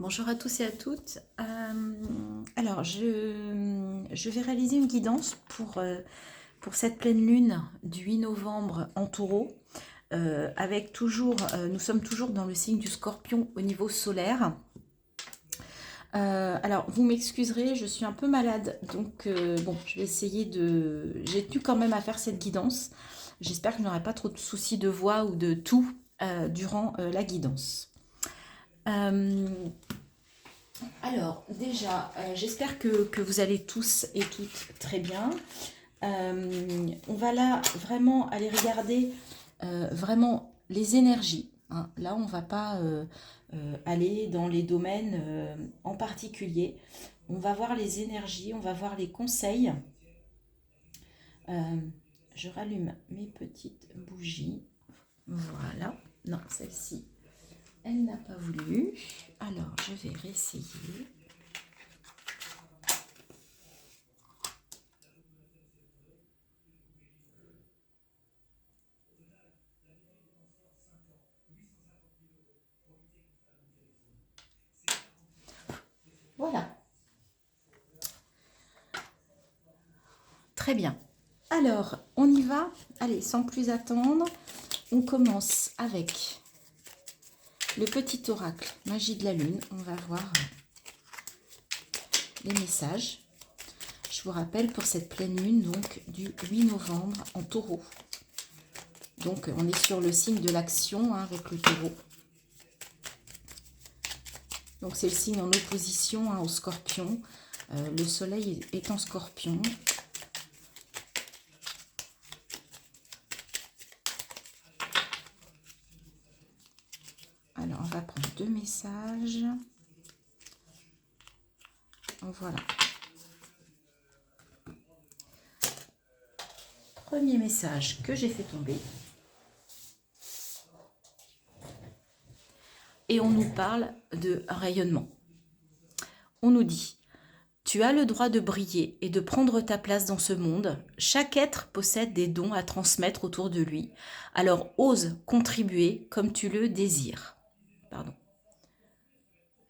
Bonjour à tous et à toutes. Alors, je vais réaliser une guidance pour cette pleine lune du 8 novembre en taureau. Avec toujours, nous sommes toujours dans le signe du scorpion au niveau solaire. Alors, vous m'excuserez, je suis un peu malade, donc bon, je vais essayer de... J'ai tenu quand même à faire cette guidance. J'espère que je n'aurai pas trop de soucis de voix ou de tout durant la guidance. Alors, déjà, j'espère que vous allez tous et toutes très bien. On va là vraiment aller regarder vraiment les énergies, hein. Là, on ne va pas aller dans les domaines en particulier. On va voir les énergies, on va voir les conseils. Je rallume mes petites bougies. Voilà. Non, celle-ci, elle n'a pas voulu. Alors, je vais réessayer. Voilà. Très bien. Alors, on y va. Allez, sans plus attendre, on commence avec le petit oracle Magie de la Lune. On va voir les messages. Je vous rappelle pour cette pleine lune donc du 8 novembre en taureau. Donc, on est sur le signe de l'action avec le taureau. Donc, c'est le signe en opposition au scorpion. Le soleil est en scorpion. Alors, on va prendre deux messages. Voilà. Premier message que j'ai fait tomber. Et on nous parle de rayonnement. On nous dit, tu as le droit de briller et de prendre ta place dans ce monde. Chaque être possède des dons à transmettre autour de lui. Alors ose contribuer comme tu le désires. Pardon.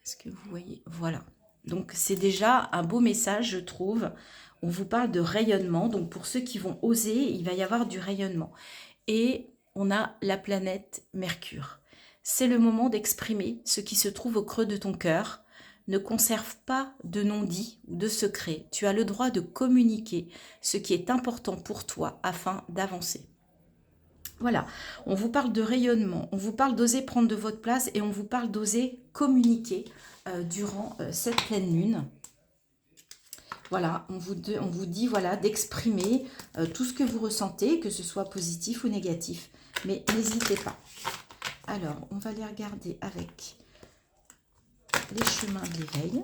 Est-ce que vous voyez? Voilà. Donc c'est déjà un beau message, je trouve. On vous parle de rayonnement. Donc pour ceux qui vont oser, il va y avoir du rayonnement. Et on a la planète Mercure. C'est le moment d'exprimer ce qui se trouve au creux de ton cœur. Ne conserve pas de non-dit ou de secret. Tu as le droit de communiquer ce qui est important pour toi afin d'avancer. Voilà, on vous parle de rayonnement, on vous parle d'oser prendre de votre place et on vous parle d'oser communiquer durant cette pleine lune. Voilà, on vous dit voilà, d'exprimer tout ce que vous ressentez, que ce soit positif ou négatif. Mais n'hésitez pas. Alors, on va les regarder avec les chemins de l'éveil,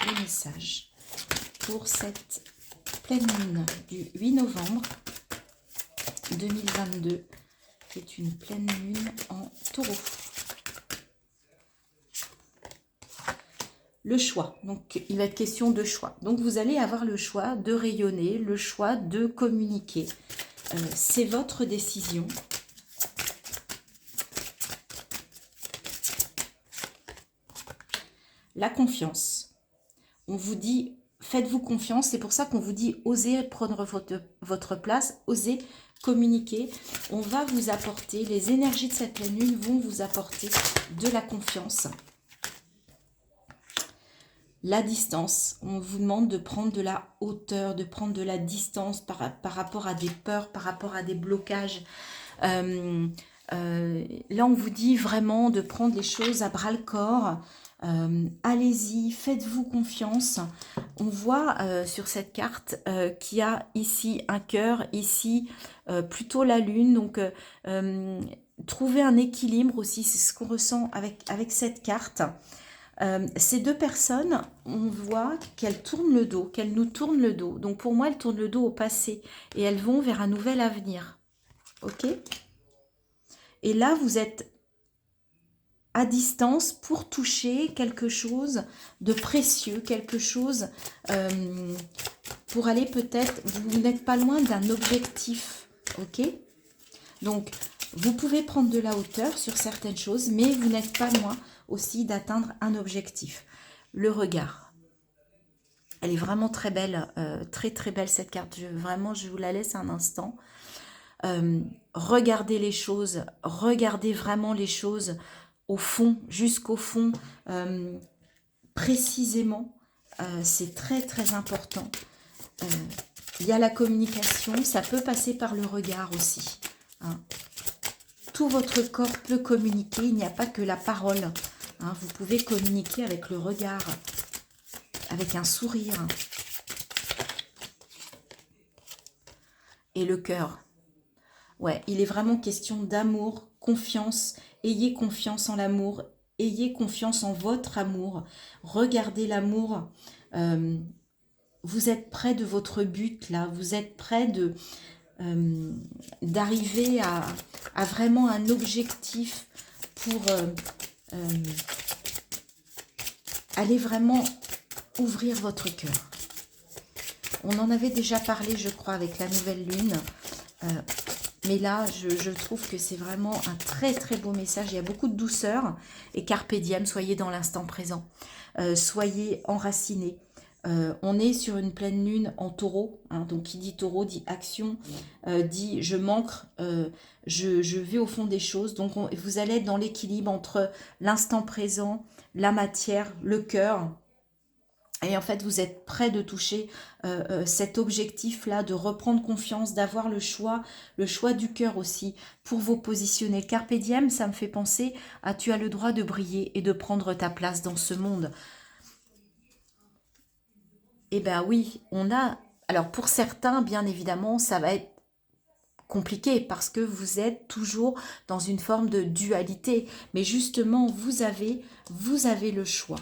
les messages pour cette pleine lune du 8 novembre 2022, qui est une pleine lune en taureau. Le choix, donc il va être question de choix. Donc vous allez avoir le choix de rayonner, le choix de communiquer. C'est votre décision. La confiance. On vous dit, faites-vous confiance. C'est pour ça qu'on vous dit, osez prendre votre place, osez communiquer. On va vous apporter, les énergies de cette pleine lune vont vous apporter de la confiance. La distance, on vous demande de prendre de la hauteur, de prendre de la distance par rapport à des peurs, par rapport à des blocages. Là, on vous dit vraiment de prendre les choses à bras-le-corps. Allez-y, faites-vous confiance. On voit sur cette carte qu'il y a ici un cœur, ici plutôt la lune. Donc, trouver un équilibre aussi, c'est ce qu'on ressent avec cette carte. Ces deux personnes, on voit qu'elles tournent le dos, qu'elles nous tournent le dos. Donc pour moi, elles tournent le dos au passé et elles vont vers un nouvel avenir. Ok? Et là, vous êtes à distance pour toucher quelque chose de précieux, quelque chose pour aller peut-être, vous n'êtes pas loin d'un objectif. Ok? Donc, Vous pouvez prendre de la hauteur sur certaines choses, mais vous n'êtes pas loin aussi d'atteindre un objectif. Le regard. Elle est vraiment très belle, très très belle cette carte. Vraiment, je vous la laisse un instant. Regardez les choses, regardez vraiment les choses au fond, jusqu'au fond, précisément. C'est très très important. Il y a la communication, ça peut passer par le regard aussi. Hein. Tout votre corps peut communiquer, il n'y a pas que la parole. Hein. Vous pouvez communiquer avec le regard, avec un sourire. Et le cœur. Ouais, il est vraiment question d'amour, confiance. Ayez confiance en l'amour, ayez confiance en votre amour. Regardez l'amour. Vous êtes près de votre but là, vous êtes près de d'arriver à vraiment un objectif pour aller vraiment ouvrir votre cœur. On en avait déjà parlé, je crois, avec la nouvelle lune. Mais là, je trouve que c'est vraiment un très très beau message. Il y a beaucoup de douceur. Et carpe diem, soyez dans l'instant présent. Soyez enracinés. On est sur une pleine lune en taureau. Hein, donc qui dit taureau dit action, dit je manque, je vais au fond des choses. Donc vous allez être dans l'équilibre entre l'instant présent, la matière, le cœur. Et en fait, vous êtes prêt de toucher cet objectif-là, de reprendre confiance, d'avoir le choix du cœur aussi, pour vous positionner. Carpe diem, ça me fait penser à tu as le droit de briller et de prendre ta place dans ce monde. Eh bien oui, on a... Alors pour certains, bien évidemment, ça va être compliqué parce que vous êtes toujours dans une forme de dualité. Mais justement, vous avez le choix.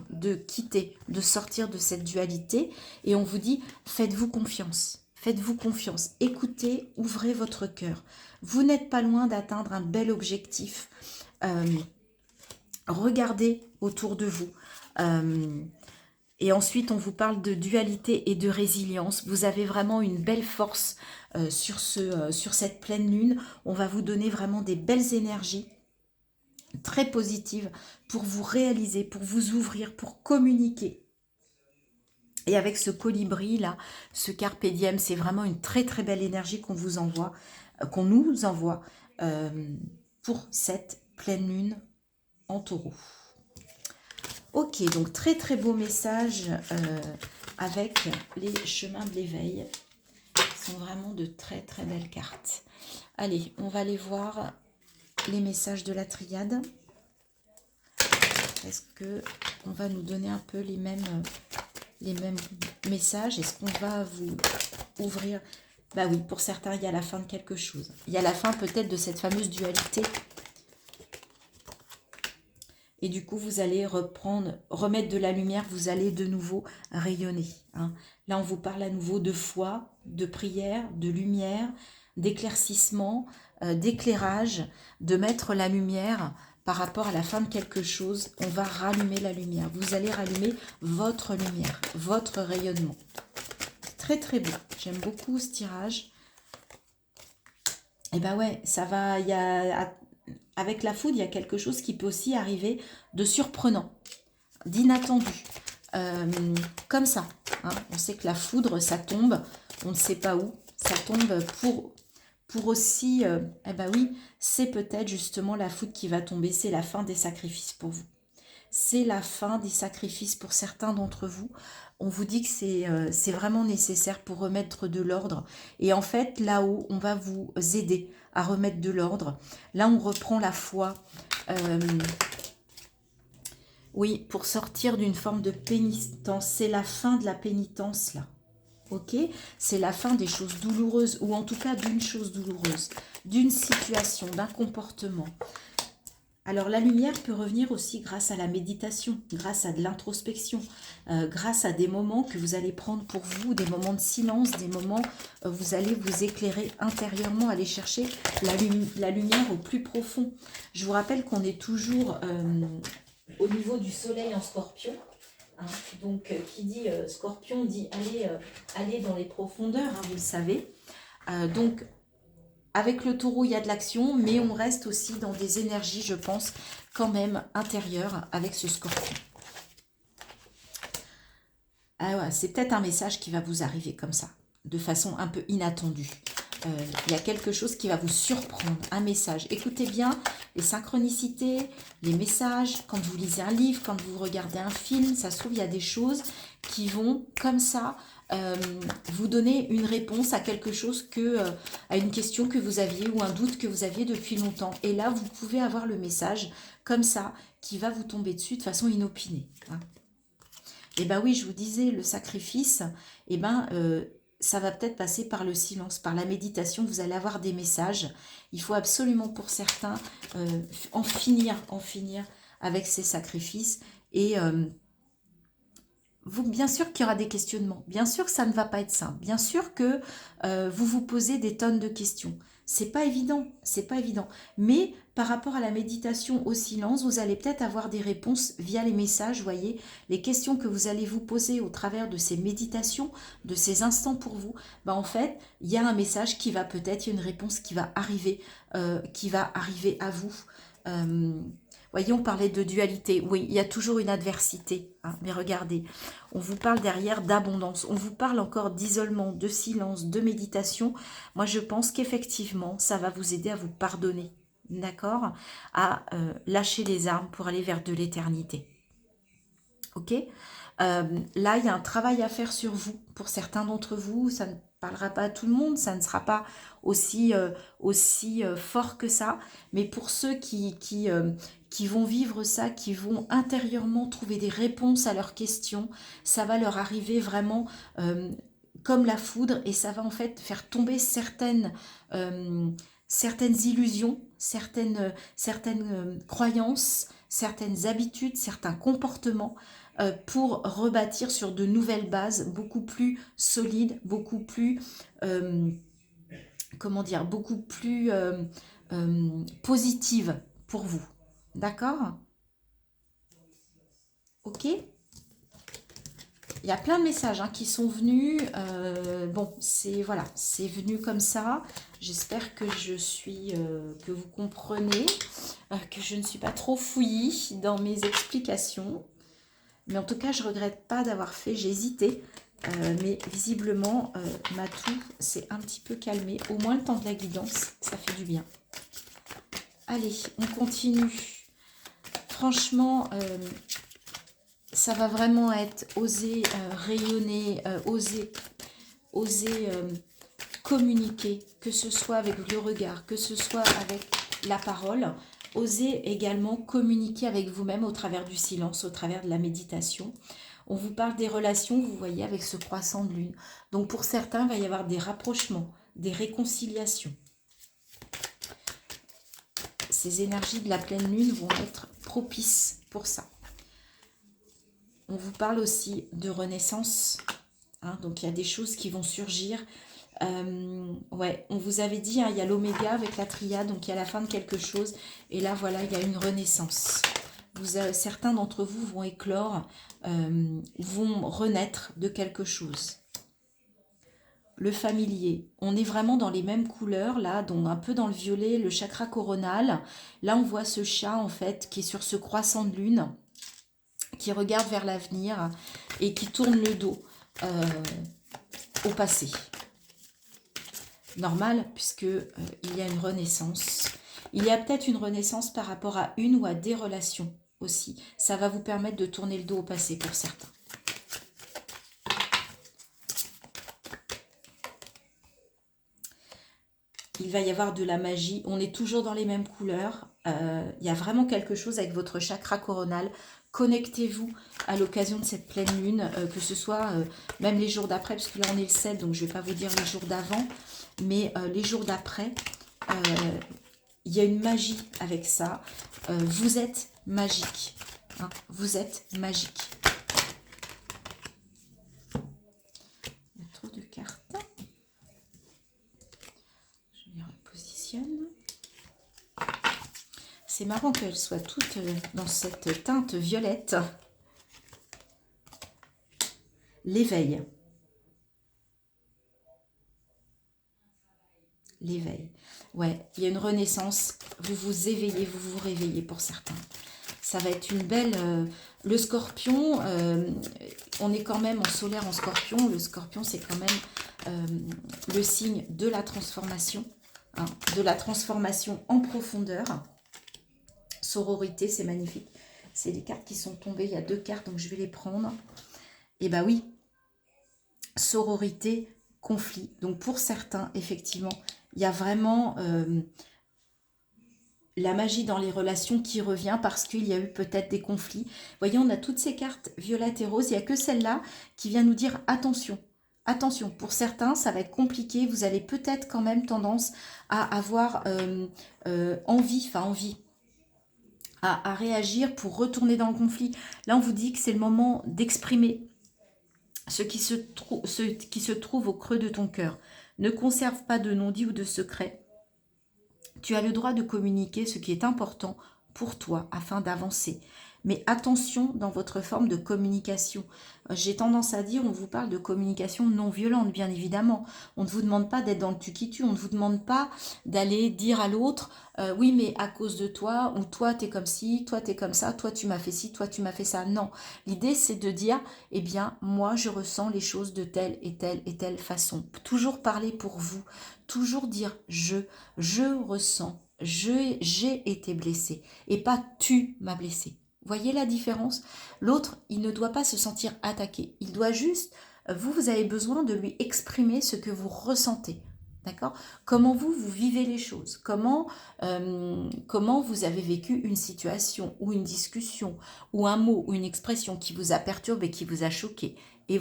De quitter, de sortir de cette dualité. Et on vous dit, faites-vous confiance. Faites-vous confiance. Écoutez, ouvrez votre cœur. Vous n'êtes pas loin d'atteindre un bel objectif. Regardez autour de vous. Et ensuite, on vous parle de dualité et de résilience. Vous avez vraiment une belle force sur cette pleine lune. On va vous donner vraiment des belles énergies très positive pour vous réaliser, pour vous ouvrir, pour communiquer. Et avec ce colibri là, ce carpe diem, c'est vraiment une très très belle énergie qu'on vous envoie, qu'on nous envoie pour cette pleine lune en taureau. Ok, donc très très beau message avec les chemins de l'éveil. Ce sont vraiment de très très belles cartes. Allez, on va aller voir les messages de la triade. Est-ce que on va nous donner un peu les mêmes messages? Est-ce qu'on va vous ouvrir? Bah oui, pour certains, il y a la fin de quelque chose. Il y a la fin peut-être de cette fameuse dualité. Et du coup, vous allez remettre de la lumière, vous allez de nouveau rayonner. Hein. Là, on vous parle à nouveau de foi, de prière, de lumière, d'éclaircissement, d'éclairage, de mettre la lumière par rapport à la fin de quelque chose. On va rallumer la lumière. Vous allez rallumer votre lumière, votre rayonnement. Très très beau. J'aime beaucoup ce tirage. Et ben ouais, ça va, avec la foudre, il y a quelque chose qui peut aussi arriver de surprenant, d'inattendu. Comme ça. Hein. On sait que la foudre, ça tombe, on ne sait pas où. Ça tombe pour aussi, eh ben oui, c'est peut-être justement la foudre qui va tomber. C'est la fin des sacrifices pour vous. C'est la fin des sacrifices pour certains d'entre vous. On vous dit que c'est vraiment nécessaire pour remettre de l'ordre. Et en fait, là-haut, on va vous aider à remettre de l'ordre. Là, on reprend la foi. Oui, pour sortir d'une forme de pénitence. C'est la fin de la pénitence, là. Ok? C'est la fin des choses douloureuses, ou en tout cas d'une chose douloureuse, d'une situation, d'un comportement. Alors la lumière peut revenir aussi grâce à la méditation, grâce à de l'introspection, grâce à des moments que vous allez prendre pour vous, des moments de silence, des moments où vous allez vous éclairer intérieurement, aller chercher la lumière au plus profond. Je vous rappelle qu'on est toujours au niveau du soleil en scorpion. Hein, donc qui dit scorpion dit aller dans les profondeurs, hein, vous le savez. Donc avec le taureau, il y a de l'action, mais on reste aussi dans des énergies, je pense, quand même intérieures avec ce scorpion. Ah ouais, c'est peut-être un message qui va vous arriver comme ça, de façon un peu inattendue. Il y a quelque chose qui va vous surprendre, un message. Écoutez bien les synchronicités, les messages, quand vous lisez un livre, quand vous regardez un film, ça se trouve, il y a des choses qui vont, comme ça, vous donner une réponse à quelque chose à une question que vous aviez ou un doute que vous aviez depuis longtemps. Et là, vous pouvez avoir le message, comme ça, qui va vous tomber dessus de façon inopinée. Hein. Et ben oui, je vous disais, le sacrifice, et ben, ça va peut-être passer par le silence, par la méditation. Vous allez avoir des messages. Il faut absolument pour certains en finir avec ces sacrifices. Et bien sûr qu'il y aura des questionnements. Bien sûr que ça ne va pas être simple. Bien sûr que vous vous posez des tonnes de questions. C'est pas évident, c'est pas évident. Mais par rapport à la méditation au silence, vous allez peut-être avoir des réponses via les messages, voyez, les questions que vous allez vous poser au travers de ces méditations, de ces instants pour vous. En fait, il y a un message qui va peut-être, il y a une réponse qui va arriver à vous. Voyez, on parlait de dualité. Oui, il y a toujours une adversité. Hein, mais regardez, on vous parle derrière d'abondance. On vous parle encore d'isolement, de silence, de méditation. Moi, je pense qu'effectivement, ça va vous aider à vous pardonner. D'accord? À lâcher les armes pour aller vers de l'éternité. Ok? Là, il y a un travail à faire sur vous. Pour certains d'entre vous, ça ne parlera pas à tout le monde, ça ne sera pas aussi fort que ça. Mais pour ceux qui vont vivre ça, qui vont intérieurement trouver des réponses à leurs questions, ça va leur arriver vraiment comme la foudre et ça va en fait faire tomber certaines illusions, certaines croyances, certaines habitudes, certains comportements pour rebâtir sur de nouvelles bases beaucoup plus solides, beaucoup plus, comment dire, beaucoup plus positives pour vous. D'accord? Ok? Il y a plein de messages qui sont venus. Bon, voilà, c'est venu comme ça. J'espère que que vous comprenez, que je ne suis pas trop fouillie dans mes explications. Mais en tout cas, je ne regrette pas d'avoir fait, j'ai hésité. Mais visiblement, ma toux s'est un petit peu calmée. Au moins le temps de la guidance, ça fait du bien. Allez, on continue. Franchement, ça va vraiment être oser rayonner, oser communiquer, que ce soit avec le regard, que ce soit avec la parole. Osez également communiquer avec vous-même au travers du silence, au travers de la méditation. On vous parle des relations, vous voyez, avec ce croissant de lune. Donc pour certains, il va y avoir des rapprochements, des réconciliations. Ces énergies de la pleine lune vont être propices pour ça. On vous parle aussi de renaissance. Hein, donc il y a des choses qui vont surgir. Ouais, on vous avait dit, il y a l'oméga avec la triade, donc il y a la fin de quelque chose. Et là, voilà, il y a une renaissance. Certains d'entre vous vont éclore, vont renaître de quelque chose. Le familier, on est vraiment dans les mêmes couleurs, là, donc un peu dans le violet, le chakra coronal. Là, on voit ce chat, en fait, qui est sur ce croissant de lune, qui regarde vers l'avenir et qui tourne le dos au passé. Normal, puisque il y a une renaissance. Il y a peut-être une renaissance par rapport à une ou à des relations aussi. Ça va vous permettre de tourner le dos au passé pour certains. Il va y avoir de la magie. On est toujours dans les mêmes couleurs. Il y a vraiment quelque chose avec votre chakra coronal. Connectez-vous à l'occasion de cette pleine lune, que ce soit même les jours d'après, parce que là on est le 7, donc je ne vais pas vous dire les jours d'avant, mais les jours d'après, il y a une magie avec ça. Vous êtes magique. Hein, vous êtes magique. Il y a trop de cartes. Je les repositionne. C'est marrant qu'elles soient toutes dans cette teinte violette. L'éveil. l'éveil. Ouais, il y a une renaissance, vous vous éveillez, vous vous réveillez pour certains. Ça va être une belle... le scorpion, on est quand même en solaire en scorpion. Le scorpion, c'est quand même le signe de la transformation, hein, de la transformation en profondeur. Sororité, c'est magnifique. C'est les cartes qui sont tombées, il y a 2 cartes, donc je vais les prendre. Et bah oui, sororité, conflit. Donc pour certains, effectivement, il y a vraiment la magie dans les relations qui revient parce qu'il y a eu peut-être des conflits. Vous voyez, on a toutes ces cartes violettes et roses. Il n'y a que celle-là qui vient nous dire attention. Attention, pour certains, ça va être compliqué. Vous allez peut-être quand même tendance à avoir envie à réagir pour retourner dans le conflit. Là, on vous dit que c'est le moment d'exprimer ce qui se trouve au creux de ton cœur. Ne conserve pas de non-dit ou de secret. Tu as le droit de communiquer ce qui est important pour toi afin d'avancer. Mais attention dans votre forme de communication. J'ai tendance à dire, on vous parle de communication non violente, bien évidemment. On ne vous demande pas d'être dans le tu-qui-tu, on ne vous demande pas d'aller dire à l'autre, oui, mais à cause de toi, ou toi, t'es comme ci, toi, t'es comme ça, toi, tu m'as fait ci, toi, tu m'as fait ça. Non, l'idée, c'est de dire, eh bien, moi, je ressens les choses de telle et telle et telle façon. Toujours parler pour vous, toujours dire je ressens, j'ai été blessé, et pas tu m'as blessé. Voyez la différence? L'autre, il ne doit pas se sentir attaqué. Il doit juste, vous avez besoin de lui exprimer ce que vous ressentez. D'accord? Comment vous vivez les choses? Comment vous avez vécu une situation ou une discussion ou un mot ou une expression qui vous a perturbé, qui vous a choqué? Et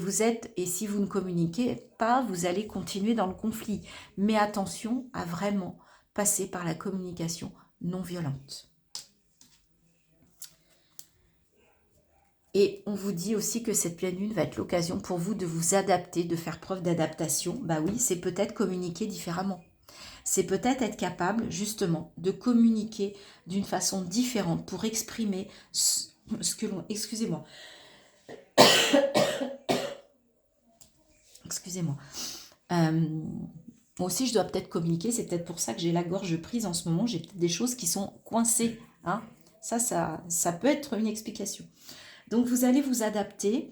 si vous ne communiquez pas, vous allez continuer dans le conflit. Mais attention à vraiment passer par la communication non violente. Et on vous dit aussi que cette pleine lune va être l'occasion pour vous de vous adapter, de faire preuve d'adaptation. Bah oui, c'est peut-être communiquer différemment. C'est peut-être être capable, justement, de communiquer d'une façon différente pour exprimer ce que l'on... Excusez-moi. Excusez-moi. Moi aussi, je dois peut-être communiquer. C'est peut-être pour ça que j'ai la gorge prise en ce moment. J'ai peut-être des choses qui sont coincées. Hein. Ça peut être une explication. Donc, vous allez vous adapter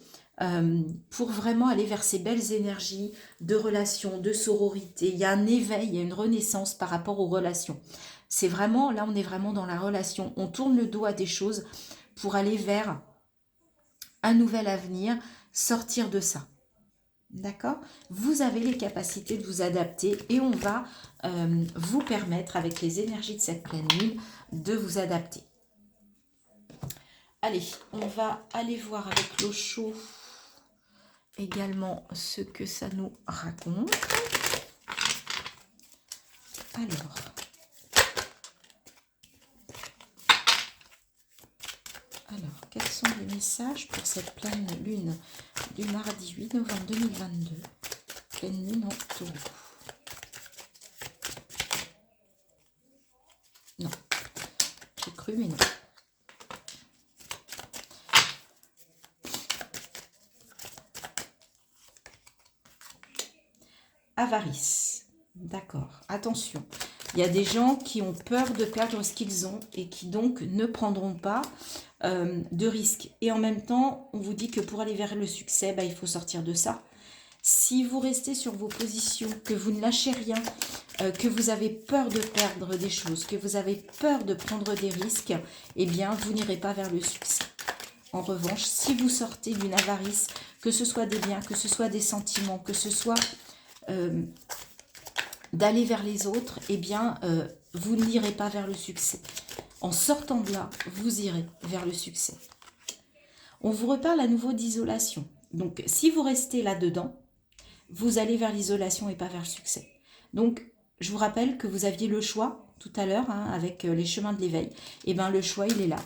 pour vraiment aller vers ces belles énergies de relations, de sororité. Il y a un éveil, il y a une renaissance par rapport aux relations. C'est vraiment, là, on est vraiment dans la relation. On tourne le dos à des choses pour aller vers un nouvel avenir, sortir de ça. D'accord? Vous avez les capacités de vous adapter et on va vous permettre, avec les énergies de cette pleine lune, de vous adapter. Allez, on va aller voir avec l'eau chaude également ce que ça nous raconte. Alors, quels sont les messages pour cette pleine lune du mardi 8 novembre 2022? Pleine lune en taureau. Non, j'ai cru mais non. Avarice. D'accord, attention. Il y a des gens qui ont peur de perdre ce qu'ils ont et qui donc ne prendront pas de risques. Et en même temps, on vous dit que pour aller vers le succès, bah, il faut sortir de ça. Si vous restez sur vos positions, que vous ne lâchez rien, que vous avez peur de perdre des choses, que vous avez peur de prendre des risques, eh bien, vous n'irez pas vers le succès. En revanche, si vous sortez d'une avarice, que ce soit des biens, que ce soit des sentiments, que ce soit d'aller vers les autres, eh bien, vous n'irez pas vers le succès. En sortant de là, vous irez vers le succès. On vous reparle à nouveau d'isolation. Donc, si vous restez là-dedans, vous allez vers l'isolation et pas vers le succès. Donc, je vous rappelle que vous aviez le choix tout à l'heure, hein, avec les chemins de l'éveil. Et bien, le choix, il est là.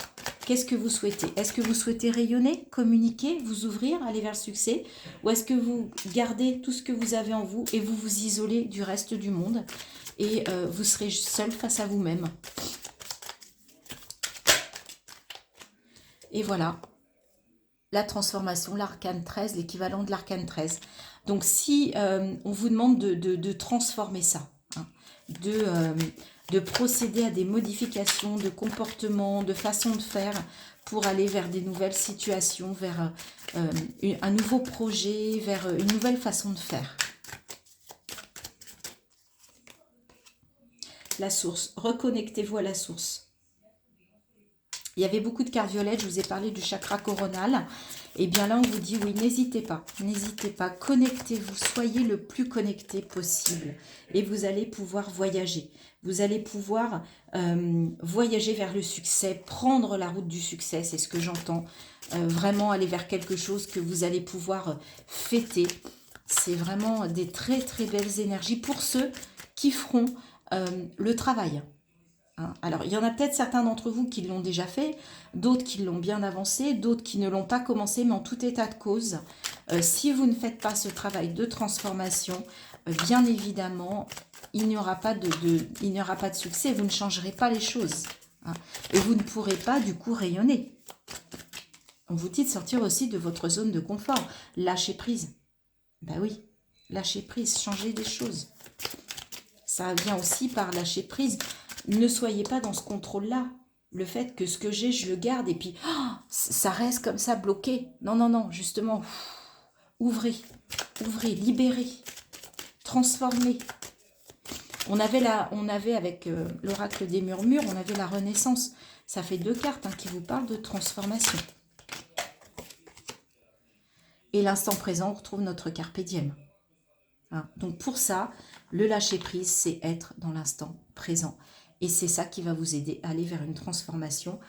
Qu'est-ce que vous souhaitez? Est-ce que vous souhaitez rayonner, communiquer, vous ouvrir, aller vers le succès? Ou est-ce que vous gardez tout ce que vous avez en vous et vous vous isolez du reste du monde? Et vous serez seul face à vous-même. Et voilà. La transformation, l'arcane 13, l'équivalent de l'arcane 13. Donc, si on vous demande de transformer ça, hein, de procéder à des modifications de comportement, de façon de faire pour aller vers des nouvelles situations, vers un nouveau projet, vers une nouvelle façon de faire. La source, reconnectez-vous à la source. Il y avait beaucoup de cartes violettes, je vous ai parlé du chakra coronal. Et bien là, on vous dit oui, n'hésitez pas, connectez-vous, soyez le plus connecté possible. Et vous allez pouvoir voyager. Vous allez pouvoir voyager vers le succès, prendre la route du succès, c'est ce que j'entends. Vraiment aller vers quelque chose que vous allez pouvoir fêter. C'est vraiment des très très belles énergies pour ceux qui feront le travail. Alors, il y en a peut-être certains d'entre vous qui l'ont déjà fait, d'autres qui l'ont bien avancé, d'autres qui ne l'ont pas commencé, mais en tout état de cause, si vous ne faites pas ce travail de transformation, bien évidemment, il n'y aura pas de succès, vous ne changerez pas les choses. Et vous ne pourrez pas, du coup, rayonner. On vous dit de sortir aussi de votre zone de confort. Lâcher prise. Ben oui, lâcher prise, changer des choses. Ça vient aussi par lâcher prise. Ne soyez pas dans ce contrôle-là. Le fait que ce que j'ai, je le garde et puis ça reste comme ça bloqué. Non, non, non, justement, ouvrez, libérez, transformez. On avait avec l'oracle des murmures, on avait la renaissance. Ça fait 2 cartes qui vous parlent de transformation. Et l'instant présent, on retrouve notre carpe diem. Donc pour ça, le lâcher prise, c'est être dans l'instant présent. Et c'est ça qui va vous aider à aller vers une transformation.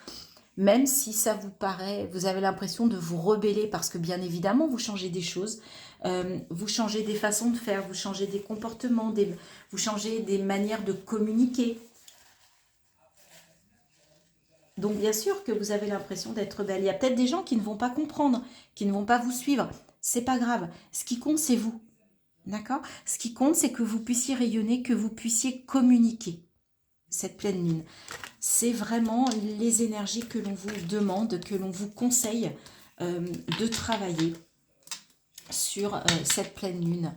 Même si ça vous paraît, vous avez l'impression de vous rebeller parce que bien évidemment, vous changez des choses. Vous changez des façons de faire, vous changez des comportements, vous changez des manières de communiquer. Donc bien sûr que vous avez l'impression d'être belle. Il y a peut-être des gens qui ne vont pas comprendre, qui ne vont pas vous suivre. C'est pas grave. Ce qui compte, c'est vous. D'accord ? Ce qui compte, c'est que vous puissiez rayonner, que vous puissiez communiquer. Cette pleine lune, c'est vraiment les énergies que l'on vous demande, que l'on vous conseille de travailler sur cette pleine lune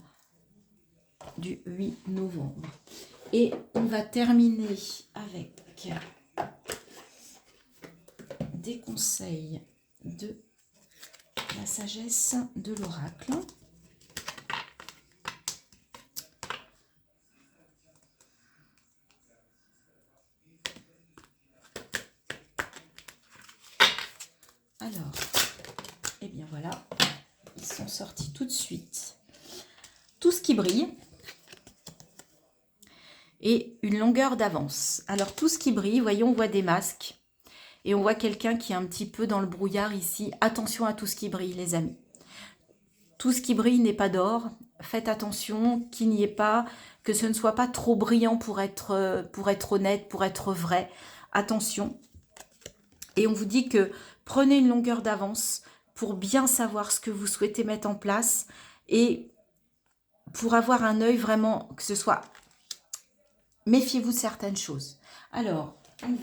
du 8 novembre. Et on va terminer avec des conseils de la sagesse de l'oracle. Alors, et bien voilà, ils sont sortis tout de suite. Tout ce qui brille et une longueur d'avance. Alors, tout ce qui brille, voyons, on voit des masques et on voit quelqu'un qui est un petit peu dans le brouillard ici. Attention à tout ce qui brille, les amis. Tout ce qui brille n'est pas d'or. Faites attention qu'il n'y ait pas, que ce ne soit pas trop brillant pour être honnête, pour être vrai. Attention. Et on vous dit que prenez une longueur d'avance pour bien savoir ce que vous souhaitez mettre en place et pour avoir un œil vraiment, que ce soit... Méfiez-vous de certaines choses. Alors, on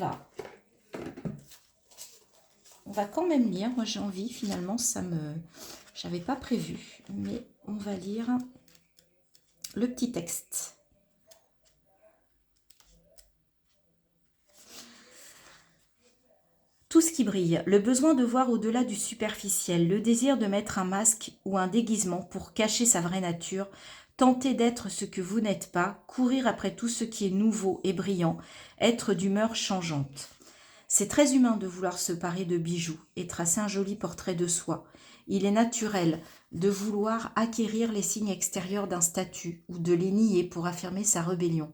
va quand même lire. Moi, j'ai envie, finalement, j'avais pas prévu, mais on va lire le petit texte. Tout ce qui brille, le besoin de voir au-delà du superficiel, le désir de mettre un masque ou un déguisement pour cacher sa vraie nature, tenter d'être ce que vous n'êtes pas, courir après tout ce qui est nouveau et brillant, être d'humeur changeante. C'est très humain de vouloir se parer de bijoux et tracer un joli portrait de soi. Il est naturel de vouloir acquérir les signes extérieurs d'un statut ou de les nier pour affirmer sa rébellion.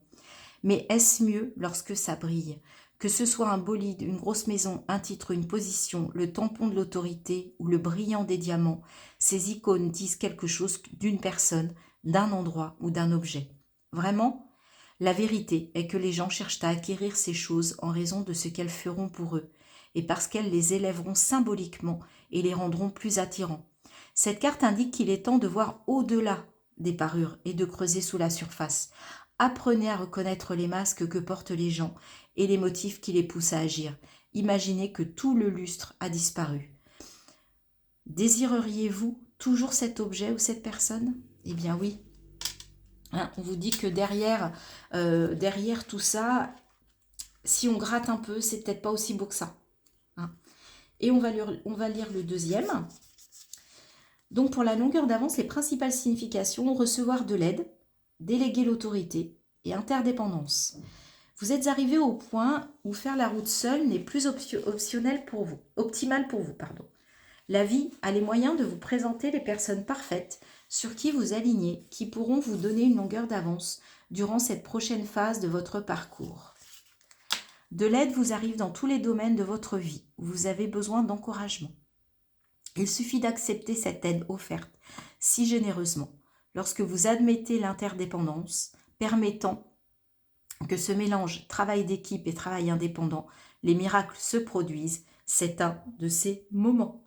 Mais est-ce mieux lorsque ça brille ? Que ce soit un bolide, une grosse maison, un titre, une position, le tampon de l'autorité ou le brillant des diamants, ces icônes disent quelque chose d'une personne, d'un endroit ou d'un objet. Vraiment ? La vérité est que les gens cherchent à acquérir ces choses en raison de ce qu'elles feront pour eux, et parce qu'elles les élèveront symboliquement et les rendront plus attirants. Cette carte indique qu'il est temps de voir au-delà des parures et de creuser sous la surface. Apprenez à reconnaître les masques que portent les gens et les motifs qui les poussent à agir. Imaginez que tout le lustre a disparu. Désireriez-vous toujours cet objet ou cette personne ? Eh bien oui. Hein, on vous dit que derrière tout ça, si on gratte un peu, c'est peut-être pas aussi beau que ça. Hein. Et on va lire le deuxième. Donc pour la longueur d'avance, les principales significations: recevoir de l'aide, déléguer l'autorité et interdépendance. Vous êtes arrivé au point où faire la route seule n'est plus optionnel pour vous, optimal pour vous, pardon. La vie a les moyens de vous présenter les personnes parfaites sur qui vous alignez, qui pourront vous donner une longueur d'avance durant cette prochaine phase de votre parcours. De l'aide vous arrive dans tous les domaines de votre vie où vous avez besoin d'encouragement. Il suffit d'accepter cette aide offerte si généreusement lorsque vous admettez l'interdépendance, permettant que ce mélange travail d'équipe et travail indépendant, les miracles se produisent. C'est un de ces moments.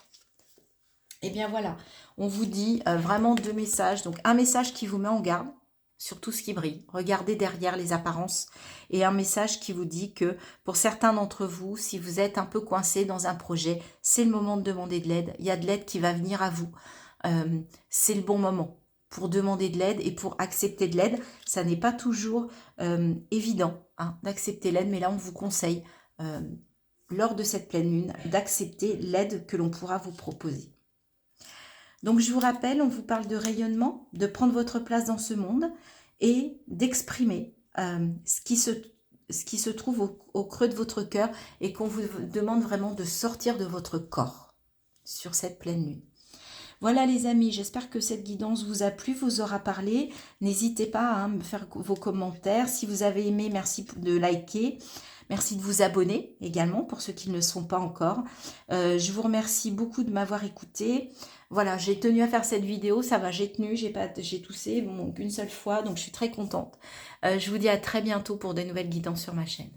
Et bien voilà, on vous dit vraiment 2 messages. Donc un message qui vous met en garde sur tout ce qui brille. Regardez derrière les apparences. Et un message qui vous dit que pour certains d'entre vous, si vous êtes un peu coincé dans un projet, c'est le moment de demander de l'aide. Il y a de l'aide qui va venir à vous. C'est le bon moment pour demander de l'aide et pour accepter de l'aide. Ça n'est pas toujours évident hein, d'accepter l'aide, mais là on vous conseille, lors de cette pleine lune, d'accepter l'aide que l'on pourra vous proposer. Donc je vous rappelle, on vous parle de rayonnement, de prendre votre place dans ce monde et d'exprimer ce qui se trouve au creux de votre cœur et qu'on vous demande vraiment de sortir de votre corps sur cette pleine lune. Voilà les amis, j'espère que cette guidance vous a plu, vous aura parlé. N'hésitez pas à me faire vos commentaires. Si vous avez aimé, merci de liker. Merci de vous abonner également pour ceux qui ne le sont pas encore. Je vous remercie beaucoup de m'avoir écouté. Voilà, j'ai tenu à faire cette vidéo, ça va, j'ai tenu, j'ai toussé qu'une seule fois, donc je suis très contente. Je vous dis à très bientôt pour de nouvelles guidances sur ma chaîne.